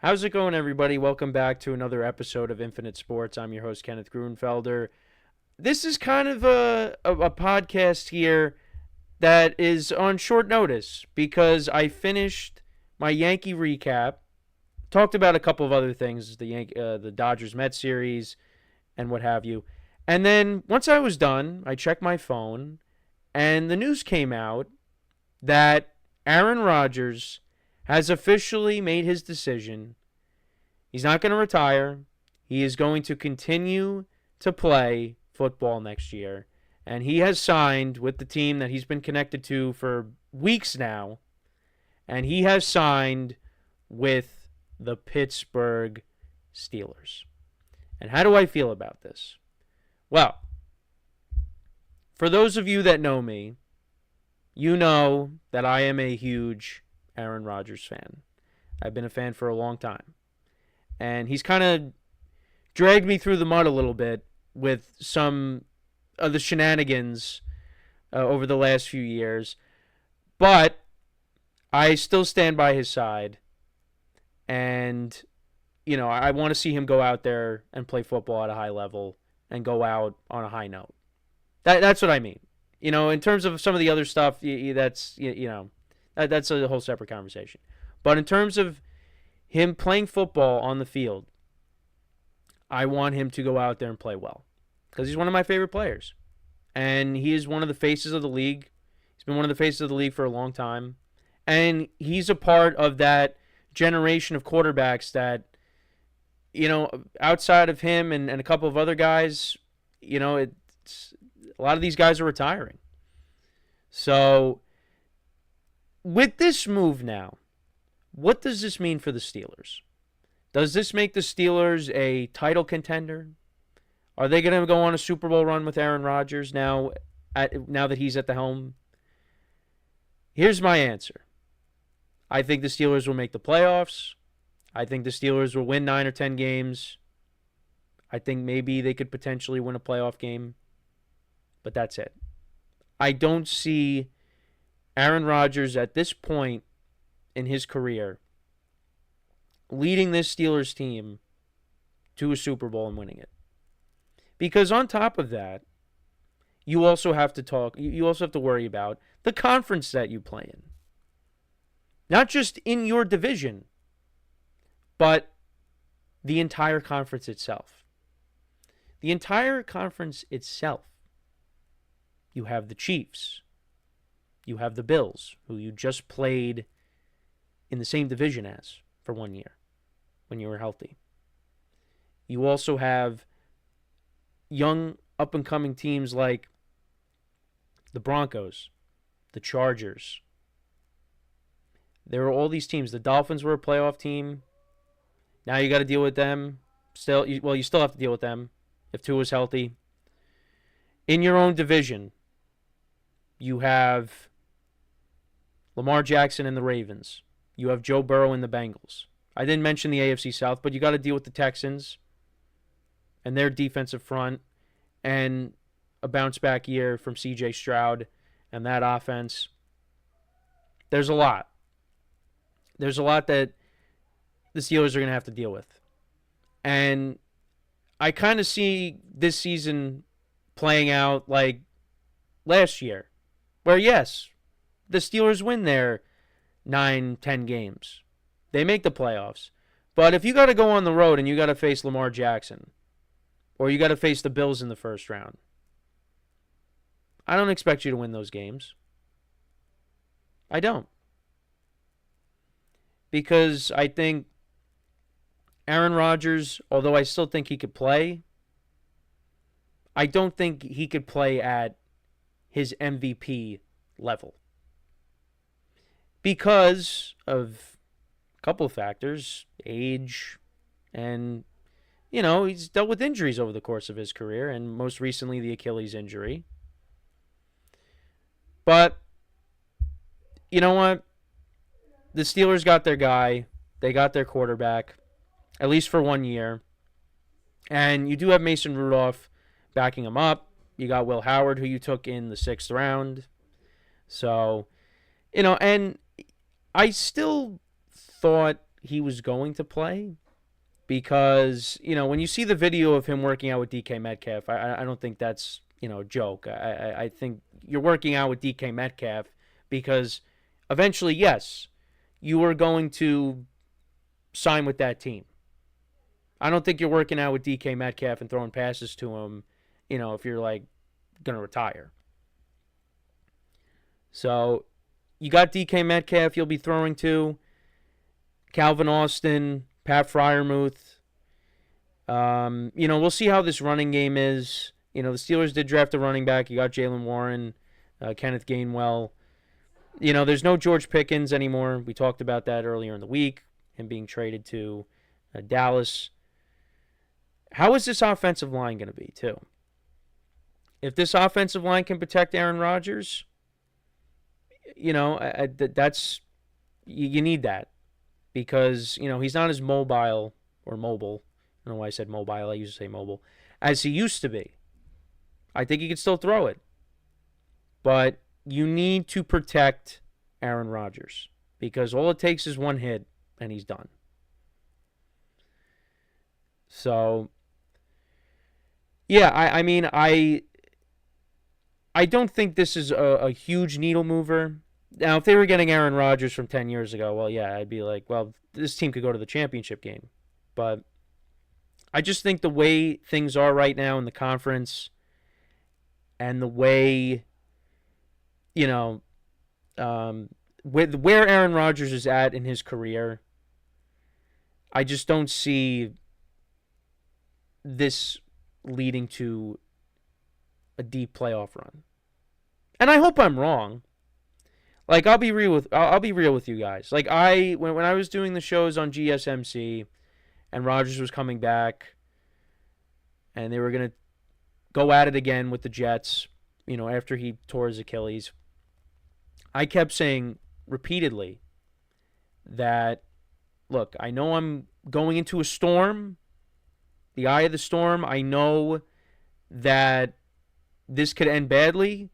How's it going, everybody? Welcome back to another episode of Infinite Sports. I'm your host, Kenneth Grunfelder. This is kind of a podcast here that is on short notice because I finished my Yankee recap, talked about a couple of other things, the Dodgers Mets series and what have you. And then once I was done, I checked my phone, and the news came out that Aaron Rodgers has officially made his decision. He's not going to retire. He is going to continue to play football next year. And he has signed with the team that he's been connected to for weeks now. And he has signed with the Pittsburgh Steelers. And how do I feel about this? Well, for those of you that know me, you know that I am a huge Aaron Rodgers fan. I've been a fan for a long time. And he's kind of dragged me through the mud a little bit with some of the shenanigans over the last few years. But I still stand by his side. And, I want to see him go out there and play football at a high level and go out on a high note. That's what I mean. In terms of some of the other stuff, that's a whole separate conversation. But in terms of him playing football on the field, I want him to go out there and play well because he's one of my favorite players. And he is one of the faces of the league. He's been one of the faces of the league for a long time. And he's a part of that generation of quarterbacks that, outside of him and a couple of other guys, a lot of these guys are retiring. So with this move now, what does this mean for the Steelers? Does this make the Steelers a title contender? Are they going to go on a Super Bowl run with Aaron Rodgers now that he's at the helm? Here's my answer. I think the Steelers will make the playoffs. I think the Steelers will win 9 or 10 games. I think maybe they could potentially win a playoff game. But that's it. I don't see Aaron Rodgers at this point in his career leading this Steelers team to a Super Bowl and winning it. Because on top of that, you also have to worry about the conference that you play in. Not just in your division, but the entire conference itself. The entire conference itself. You have the Chiefs. You have the Bills, who you just played in the same division as for 1 year when you were healthy. You also have young up-and-coming teams like the Broncos, the Chargers. There are all these teams. The Dolphins were a playoff team. Now you got to deal with them. You still have to deal with them if Tua's healthy. In your own division, you have Lamar Jackson and the Ravens. You have Joe Burrow and the Bengals. I didn't mention the AFC South, but you got to deal with the Texans and their defensive front and a bounce-back year from C.J. Stroud and that offense. There's a lot. There's a lot that the Steelers are going to have to deal with. And I kind of see this season playing out like last year, where, yes, the Steelers win their 9, 10 games. They make the playoffs. But if you got to go on the road and you got to face Lamar Jackson, or you got to face the Bills in the first round, I don't expect you to win those games. I don't. Because I think Aaron Rodgers, although I still think he could play, I don't think he could play at his MVP level. Because of a couple of factors, age, and, he's dealt with injuries over the course of his career, and most recently the Achilles injury. But, you know what? The Steelers got their guy. They got their quarterback, at least for 1 year. And you do have Mason Rudolph backing him up. You got Will Howard, who you took in the 6th round. So, and I still thought he was going to play because, when you see the video of him working out with DK Metcalf, I don't think that's, a joke. I think you're working out with DK Metcalf because eventually, yes, you are going to sign with that team. I don't think you're working out with DK Metcalf and throwing passes to him, if you're like going to retire. So you got DK Metcalf you'll be throwing to, Calvin Austin, Pat Freiermuth. We'll see how this running game is. The Steelers did draft a running back. You got Jaylen Warren, Kenneth Gainwell. There's no George Pickens anymore. We talked about that earlier in the week, him being traded to Dallas. How is this offensive line going to be, too? If this offensive line can protect Aaron Rodgers, that's you need that because, he's not as mobile or mobile. I don't know why I said mobile. I used to say mobile. As he used to be. I think he can still throw it. But you need to protect Aaron Rodgers because all it takes is one hit and he's done. So, yeah, I don't think this is a huge needle mover. Now, if they were getting Aaron Rodgers from 10 years ago, well, yeah, I'd be like, well, this team could go to the championship game. But I just think the way things are right now in the conference and the way, where Aaron Rodgers is at in his career, I just don't see this leading to a deep playoff run. And I hope I'm wrong. Like, I'll be real with you guys. Like, when I was doing the shows on GSMC and Rodgers was coming back and they were going to go at it again with the Jets, after he tore his Achilles, I kept saying repeatedly that, look, I know I'm going into a storm, the eye of the storm. I know that this could end badly,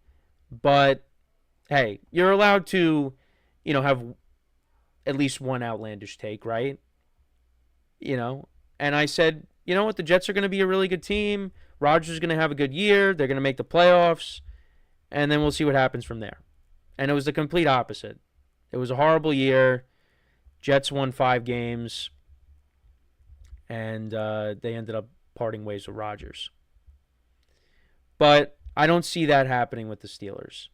but hey, you're allowed to, have at least one outlandish take, right? And I said, you know what, the Jets are going to be a really good team. Rodgers is going to have a good year. They're going to make the playoffs, and then we'll see what happens from there. And it was the complete opposite. It was a horrible year. Jets won 5 games, and they ended up parting ways with Rodgers. But I don't see that happening with the Steelers,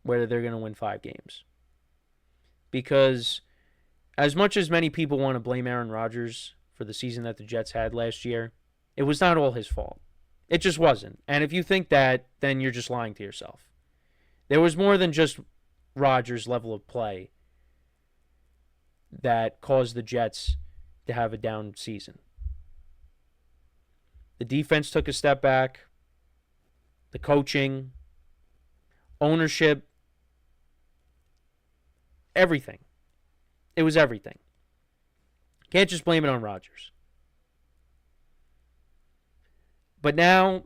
where they're going to win 5 games. Because as much as many people want to blame Aaron Rodgers for the season that the Jets had last year, it was not all his fault. It just wasn't. And if you think that, then you're just lying to yourself. There was more than just Rodgers' level of play that caused the Jets to have a down season. The defense took a step back. The coaching, ownership, everything. It was everything. Can't just blame it on Rodgers. But now,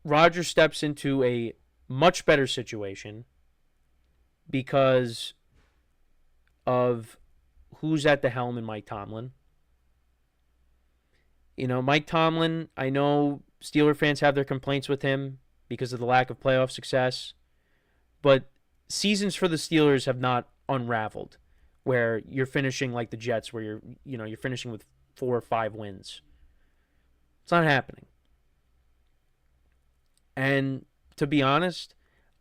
Rodgers steps into a much better situation because of who's at the helm in Mike Tomlin. Mike Tomlin, I know Steeler fans have their complaints with him because of the lack of playoff success, but seasons for the Steelers have not unraveled where you're finishing like the Jets, where you're finishing with 4 or 5 wins. It's not happening. And to be honest,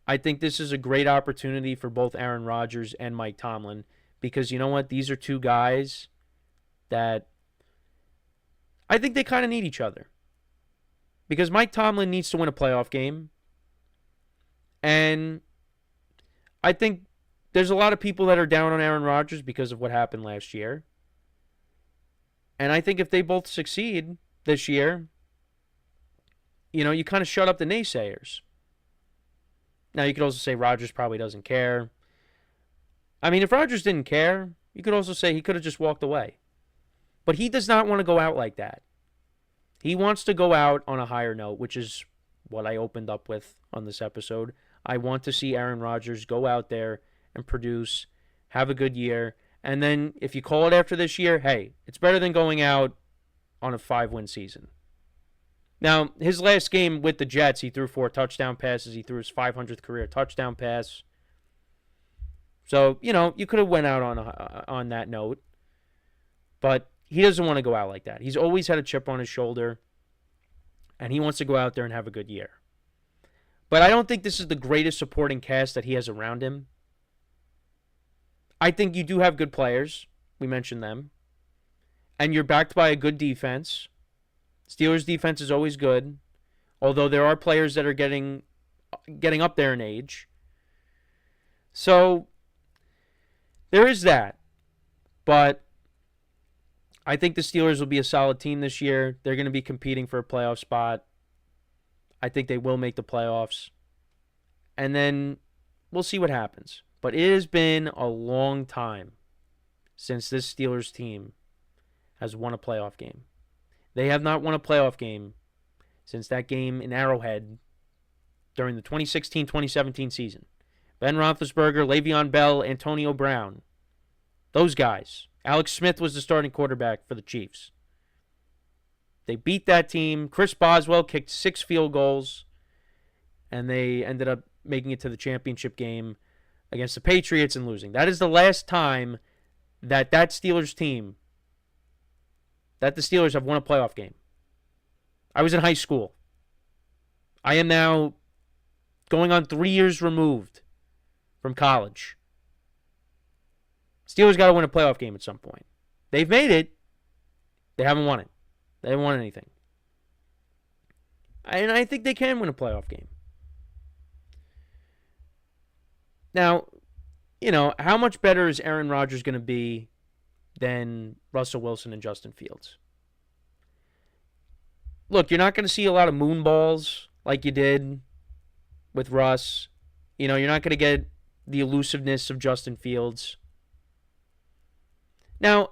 I think this is a great opportunity for both Aaron Rodgers and Mike Tomlin because you know what? These are 2 guys that I think they kind of need each other. Because Mike Tomlin needs to win a playoff game. And I think there's a lot of people that are down on Aaron Rodgers because of what happened last year. And I think if they both succeed this year, you kind of shut up the naysayers. Now, you could also say Rodgers probably doesn't care. I mean, if Rodgers didn't care, you could also say he could have just walked away. But he does not want to go out like that. He wants to go out on a higher note, which is what I opened up with on this episode. I want to see Aaron Rodgers go out there and produce, have a good year, And then if you call it after this year, hey, it's better than going out on a 5-win season. Now, his last game with the Jets, he threw 4 touchdown passes. He threw his 500th career touchdown pass. So, you could have went out on that note. But he doesn't want to go out like that. He's always had a chip on his shoulder. And he wants to go out there and have a good year. But I don't think this is the greatest supporting cast that he has around him. I think you do have good players. We mentioned them. And you're backed by a good defense. Steelers defense is always good. Although there are players that are getting up there in age. So there is that. But I think the Steelers will be a solid team this year. They're going to be competing for a playoff spot. I think they will make the playoffs. And then we'll see what happens. But it has been a long time since this Steelers team has won a playoff game. They have not won a playoff game since that game in Arrowhead during the 2016-2017 season. Ben Roethlisberger, Le'Veon Bell, Antonio Brown. Those guys. Alex Smith was the starting quarterback for the Chiefs. They beat that team. Chris Boswell kicked 6 field goals, and they ended up making it to the championship game against the Patriots and losing. That is the last time that Steelers team, that the Steelers have won a playoff game. I was in high school. I am now going on 3 years removed from college. Steelers got to win a playoff game at some point. They've made it. They haven't won it. They haven't won anything. And I think they can win a playoff game. Now, how much better is Aaron Rodgers going to be than Russell Wilson and Justin Fields? Look, you're not going to see a lot of moon balls like you did with Russ. You're not going to get the elusiveness of Justin Fields. Now,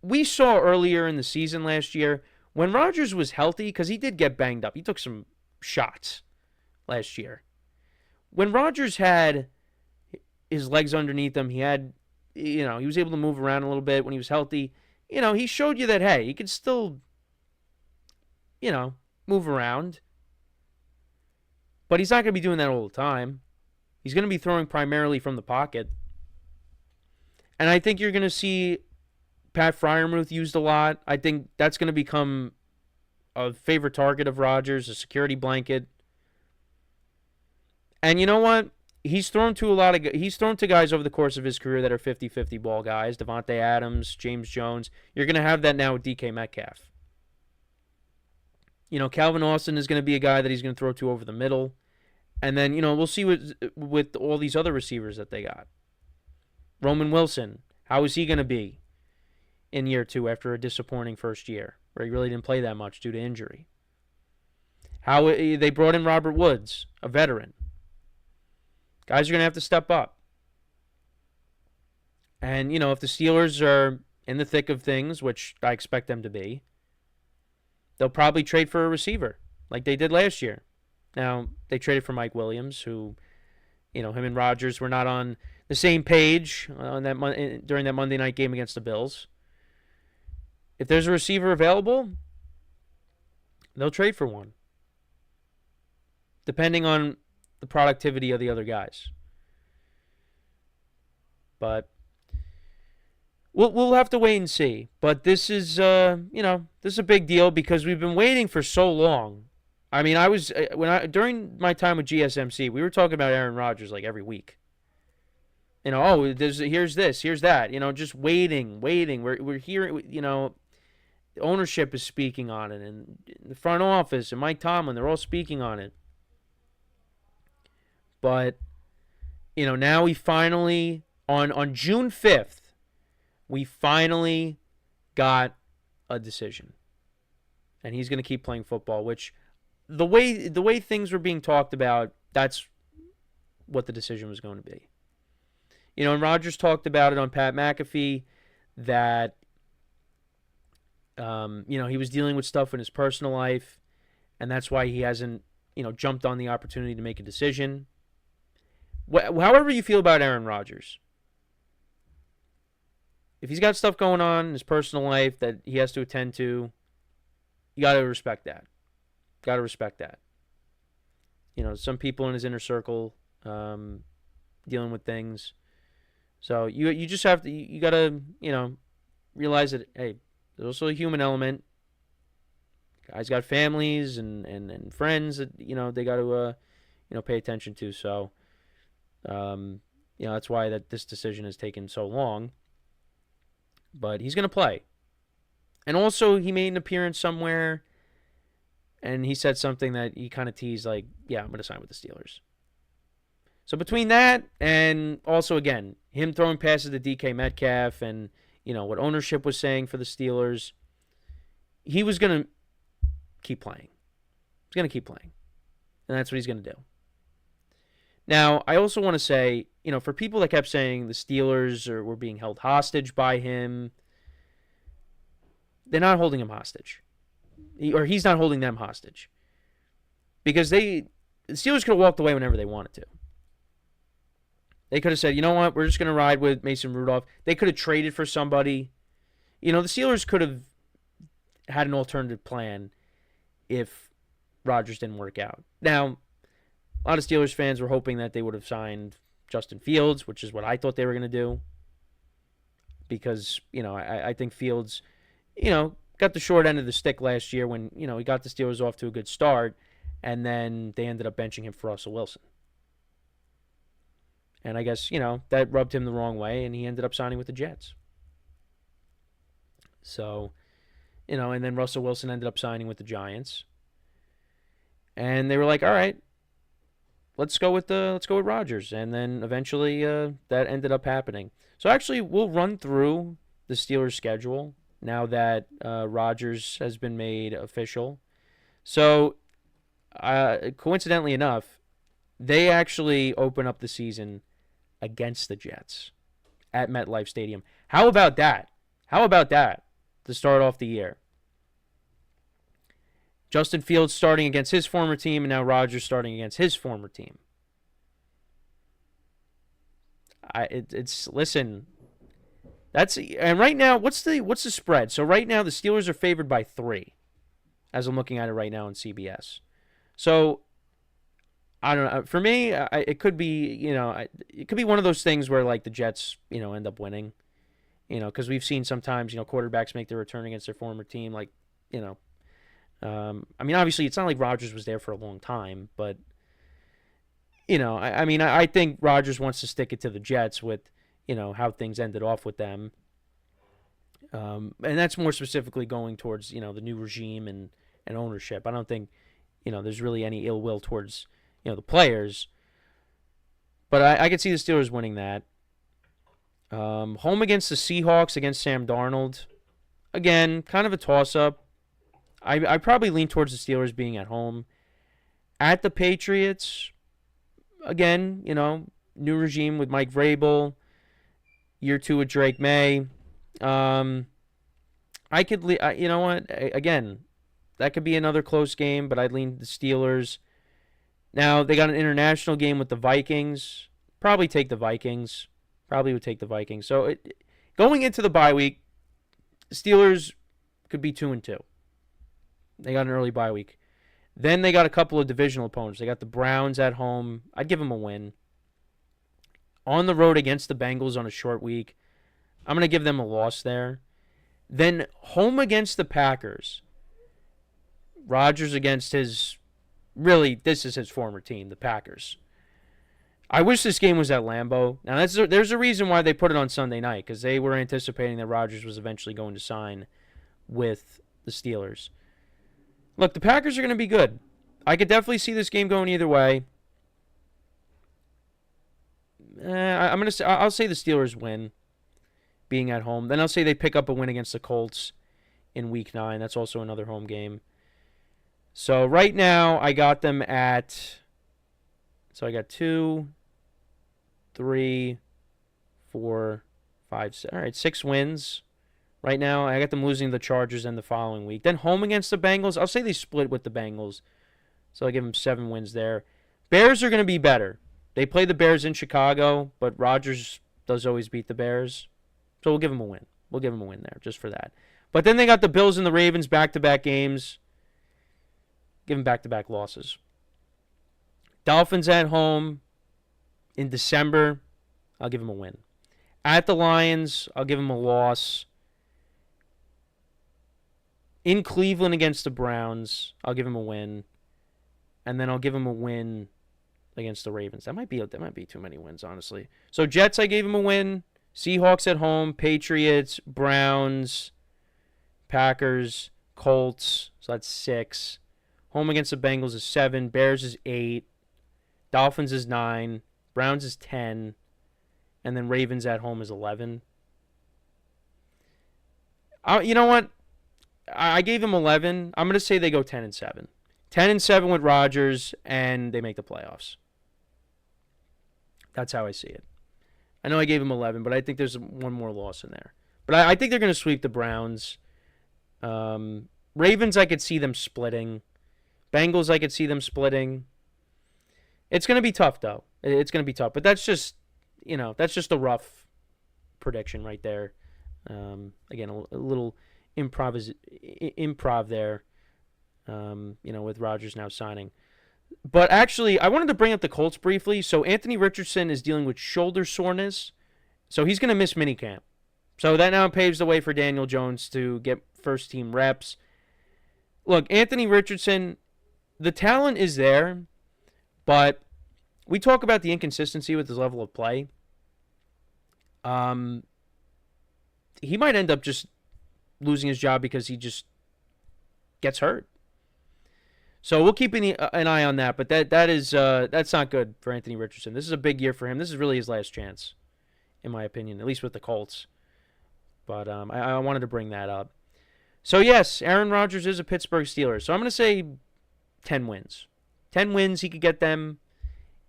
we saw earlier in the season last year when Rodgers was healthy, because he did get banged up. He took some shots last year. When Rodgers had his legs underneath him, he was able to move around a little bit when he was healthy. He showed you that, hey, he could still, move around. But he's not going to be doing that all the time. He's going to be throwing primarily from the pocket. And I think you're going to see Pat Freiermuth used a lot. I think that's going to become a favorite target of Rodgers, a security blanket. And you know what? He's thrown to guys over the course of his career that are 50-50 ball guys. Devontae Adams, James Jones. You're going to have that now with DK Metcalf. Calvin Austin is going to be a guy that he's going to throw to over the middle. And then, we'll see with all these other receivers that they got. Roman Wilson, how is he going to be in year 2 after a disappointing first year where he really didn't play that much due to injury? How they brought in Robert Woods, a veteran. Guys are going to have to step up. And, if the Steelers are in the thick of things, which I expect them to be, they'll probably trade for a receiver like they did last year. Now, they traded for Mike Williams, who, him and Rodgers were not on the same page during that Monday night game against the Bills. If there's a receiver available, they'll trade for one, depending on the productivity of the other guys. But we'll have to wait and see. But this is this is a big deal because we've been waiting for so long. I mean, during my time with GSMC, we were talking about Aaron Rodgers like every week. Here's this, here's that. Just waiting. We're hearing. The ownership is speaking on it, and the front office and Mike Tomlin, they're all speaking on it. But now we finally on June 5th, we finally got a decision, and he's going to keep playing football, which. The way things were being talked about, that's what the decision was going to be. And Rodgers talked about it on Pat McAfee that, he was dealing with stuff in his personal life, and that's why he hasn't, jumped on the opportunity to make a decision. However you feel about Aaron Rodgers, if he's got stuff going on in his personal life that he has to attend to, you got to respect that. Got to respect that. Some people in his inner circle dealing with things. So you just have to, you got to, realize that, hey, there's also a human element. Guys got families and friends that, they got to, pay attention to. So, that's why this decision has taken so long. But he's going to play. And also, he made an appearance somewhere, and he said something that he kind of teased, like, yeah, I'm going to sign with the Steelers. So between that and also, again, him throwing passes to DK Metcalf and, what ownership was saying for the Steelers, he was going to keep playing. He's going to keep playing. And that's what he's going to do. Now, I also want to say, for people that kept saying the Steelers were being held hostage by him, they're not holding him hostage. He's not holding them hostage. Because the Steelers could have walked away whenever they wanted to. They could have said, you know what, we're just going to ride with Mason Rudolph. They could have traded for somebody. The Steelers could have had an alternative plan if Rodgers didn't work out. Now, a lot of Steelers fans were hoping that they would have signed Justin Fields, which is what I thought they were going to do. Because, I think Fields, got the short end of the stick last year when, he got the Steelers off to a good start, and then they ended up benching him for Russell Wilson. And I guess, that rubbed him the wrong way, and he ended up signing with the Jets. So, and then Russell Wilson ended up signing with the Giants. And they were like, all right, let's go with Rodgers. And then eventually that ended up happening. So actually, we'll run through the Steelers' schedule now that Rodgers has been made official. So, coincidentally enough, they actually open up the season against the Jets at MetLife Stadium. How about that? To start off the year? Justin Fields starting against his former team, and now Rodgers starting against his former team. Listen. And right now, what's the spread? So right now the Steelers are favored by 3, as I'm looking at it right now on CBS. So I don't know. For me, it could be it could be one of those things where like the Jets end up winning, because we've seen sometimes quarterbacks make their return against their former team, like obviously it's not like Rodgers was there for a long time, but I think Rodgers wants to stick it to the Jets with how things ended off with them. And that's more specifically going towards, the new regime and ownership. I don't think, there's really any ill will towards, the players. But I could see the Steelers winning that. Home against the Seahawks, against Sam Darnold. Again, kind of a toss-up. I probably lean towards the Steelers being at home. At the Patriots, again, new regime with Mike Vrabel. Year 2 with Drake May. I could, again, that could be another close game, but I'd lean the Steelers. Now, they got an international game with the Vikings. Probably take the Vikings. Probably would take the Vikings. So, going into the bye week, Steelers could be 2-2. They got an early bye week. Then they got a couple of divisional opponents. They got the Browns at home. I'd give them a win. On the road against the Bengals on a short week, I'm going to give them a loss there. Then home against the Packers. Rodgers against this is his former team, the Packers. I wish this game was at Lambeau. Now, there's a reason why they put it on Sunday night, because they were anticipating that Rodgers was eventually going to sign with the Steelers. Look, the Packers are going to be good. I could definitely see this game going either way. I'll say the Steelers win, being at home. Then I'll say they pick up a win against the Colts in Week 9. That's also another home game. So right now I got them at. So I got 2, 3, 4, 5, 6. All right, 6 wins. Right now I got them losing the Chargers and the following week. Then home against the Bengals. I'll say they split with the Bengals. So I'll give them 7 wins there. Bears are going to be better. They play the Bears in Chicago, but Rodgers does always beat the Bears. So we'll give them a win. We'll give them a win there just for that. But then they got the Bills and the Ravens back-to-back games. Give them back-to-back losses. Dolphins at home in December. I'll give them a win. At the Lions, I'll give them a loss. In Cleveland against the Browns, I'll give them a win. And then I'll give them a win against the Ravens. That might be too many wins, honestly. So Jets, I gave them a win. Seahawks at home, Patriots, Browns, Packers, Colts. So that's 6. Home against the Bengals is 7. Bears is 8. Dolphins is 9. Browns is 10. And then Ravens at home is 11. You know what? I gave them 11. I'm going to say they go 10-7. 10-7 with Rodgers, and they make the playoffs. That's how I see it. I know I gave them 11, but I think there's one more loss in there. But I think they're going to sweep the Browns. Ravens, I could see them splitting. Bengals, I could see them splitting. It's going to be tough, though. It's going to be tough. But that's just, that's just a rough prediction right there. Again, a little improv there, with Rodgers now signing. But actually, I wanted to bring up the Colts briefly. So Anthony Richardson is dealing with shoulder soreness. So he's going to miss minicamp. So that now paves the way for Daniel Jones to get first-team reps. Look, Anthony Richardson, the talent is there, but we talk about the inconsistency with his level of play. He might end up just losing his job because he just gets hurt. So we'll keep an eye on that, but that's not good for Anthony Richardson. This is a big year for him. This is really his last chance, in my opinion, at least with the Colts. But I wanted to bring that up. So, yes, Aaron Rodgers is a Pittsburgh Steeler. So I'm going to say 10 wins. 10 wins, he could get them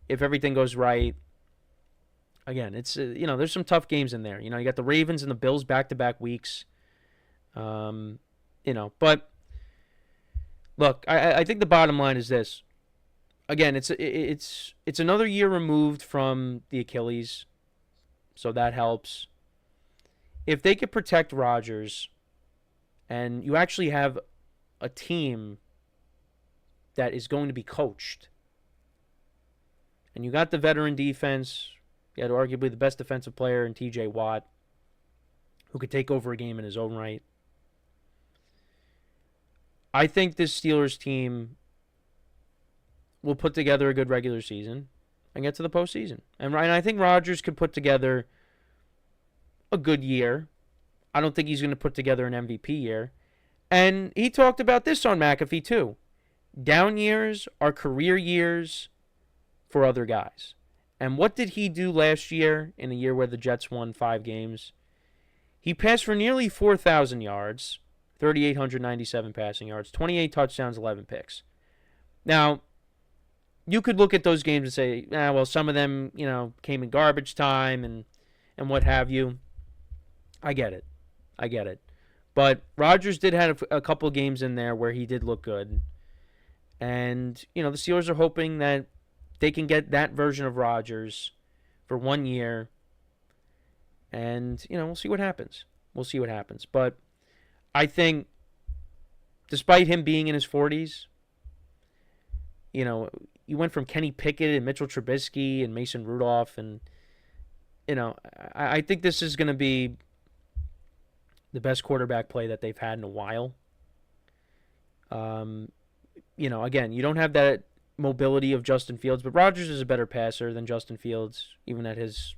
if everything goes right. Again, it's there's some tough games in there. You got the Ravens and the Bills back-to-back weeks. But look, I think the bottom line is this. Again, it's another year removed from the Achilles, so that helps. If they could protect Rodgers, and you actually have a team that is going to be coached, and you got the veteran defense, you had arguably the best defensive player in T.J. Watt, who could take over a game in his own right. I think this Steelers team will put together a good regular season and get to the postseason. And I think Rodgers could put together a good year. I don't think he's going to put together an MVP year. And he talked about this on McAfee too. Down years are career years for other guys. And what did he do last year in a year where the Jets won 5 games? He passed for nearly 4,000 yards, 3,897 passing yards, 28 touchdowns, 11 picks. Now, you could look at those games and say, well, some of them, came in garbage time and what have you. I get it. But Rodgers did have a couple games in there where he did look good. And, the Steelers are hoping that they can get that version of Rodgers for 1 year. And, we'll see what happens. But I think, despite him being in his 40s, you went from Kenny Pickett and Mitchell Trubisky and Mason Rudolph. And, I think this is going to be the best quarterback play that they've had in a while. Again, you don't have that mobility of Justin Fields, but Rodgers is a better passer than Justin Fields, even at his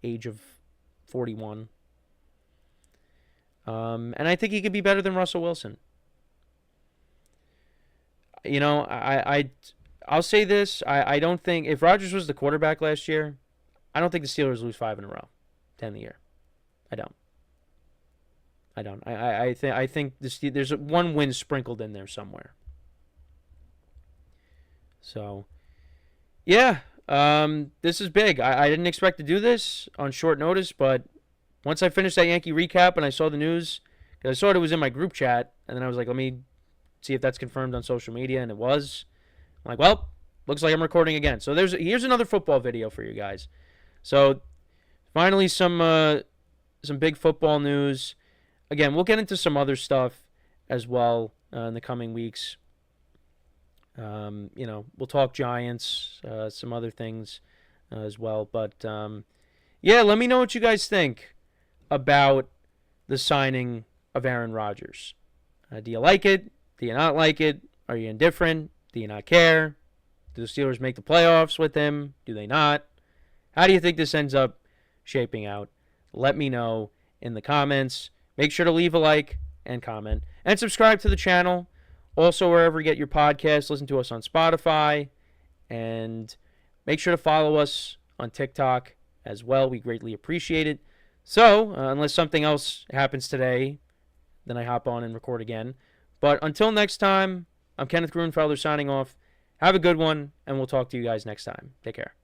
age of 41. And I think he could be better than Russell Wilson. I'll say this. I don't think, if Rodgers was the quarterback last year, I don't think the Steelers lose 5 in a row to end the year. I don't. I think there's one win sprinkled in there somewhere. So, yeah, this is big. I didn't expect to do this on short notice, but once I finished that Yankee recap and I saw the news, because I saw it was in my group chat, and then I was like, let me see if that's confirmed on social media, and it was. I'm like, well, looks like I'm recording again. So here's another football video for you guys. So finally some some big football news. Again, we'll get into some other stuff as well in the coming weeks. We'll talk Giants, some other things as well. But, let me know what you guys think about the signing of Aaron Rodgers. Do you like it? Do you not like it? Are you indifferent? Do you not care? Do the Steelers make the playoffs with him? Do they not? How do you think this ends up shaping out? Let me know in the comments. Make sure to leave a like and comment. And subscribe to the channel. Also, wherever you get your podcasts, listen to us on Spotify. And make sure to follow us on TikTok as well. We greatly appreciate it. So, unless something else happens today, then I hop on and record again. But until next time, I'm Kenneth Grunfelder signing off. Have a good one, and we'll talk to you guys next time. Take care.